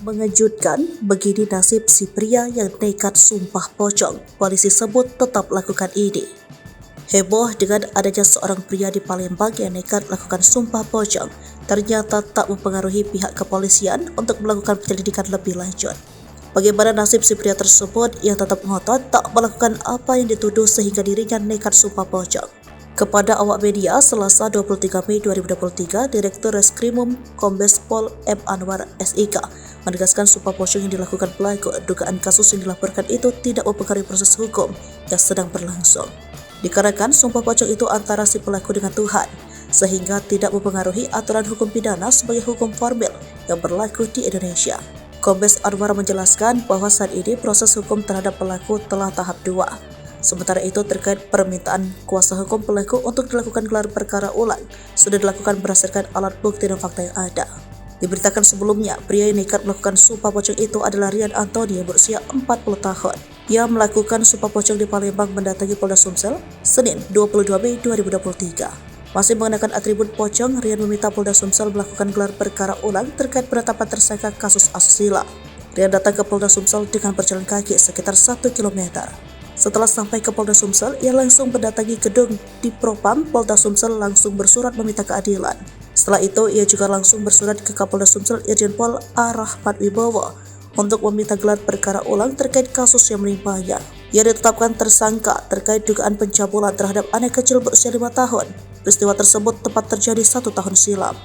Mengejutkan, begini nasib si pria yang nekat sumpah pocong. Polisi sebut tetap lakukan ini. Heboh dengan adanya seorang pria di Palembang yang nekat lakukan sumpah pocong, ternyata tak mempengaruhi pihak kepolisian untuk melakukan penyelidikan lebih lanjut. Bagaimana nasib si pria tersebut yang tetap ngotot tak melakukan apa yang dituduh sehingga dirinya nekat sumpah pocong? Kepada awak media, Selasa 23 Mei 2023, Direktur Reskrimum Kombes Pol M. Anwar SIK menegaskan sumpah pocong yang dilakukan pelaku dugaan kasus yang dilaporkan itu tidak mempengaruhi proses hukum yang sedang berlangsung. Dikarenakan sumpah pocong itu antara si pelaku dengan Tuhan, sehingga tidak mempengaruhi aturan hukum pidana sebagai hukum formil yang berlaku di Indonesia. Kombes Anwar menjelaskan bahwa saat ini proses hukum terhadap pelaku telah tahap 2. Sementara itu terkait permintaan kuasa hukum pelaku untuk dilakukan gelar perkara ulang sudah dilakukan berdasarkan alat bukti dan fakta yang ada. Diberitakan sebelumnya, pria yang nekat melakukan sumpah pocong itu adalah Rian Antoni yang berusia 40 tahun. Ia melakukan sumpah pocong di Palembang mendatangi Polda Sumsel Senin 22 Mei 2023. Masih mengenakan atribut pocong, Rian meminta Polda Sumsel melakukan gelar perkara ulang terkait penetapan tersangka kasus asusila. Rian datang ke Polda Sumsel dengan berjalan kaki sekitar 1 km. Setelah sampai ke Polda Sumsel, ia langsung mendatangi gedung di Propam Polda Sumsel langsung bersurat meminta keadilan. Setelah itu, ia juga langsung bersurat ke Kapolda Sumsel Irjen Pol A. Rahmat Wibowo untuk meminta gelar perkara ulang terkait kasus yang menimpanya. Ia ditetapkan tersangka terkait dugaan pencabulan terhadap anak kecil berusia 5 tahun. Peristiwa tersebut tepat terjadi 1 tahun silam.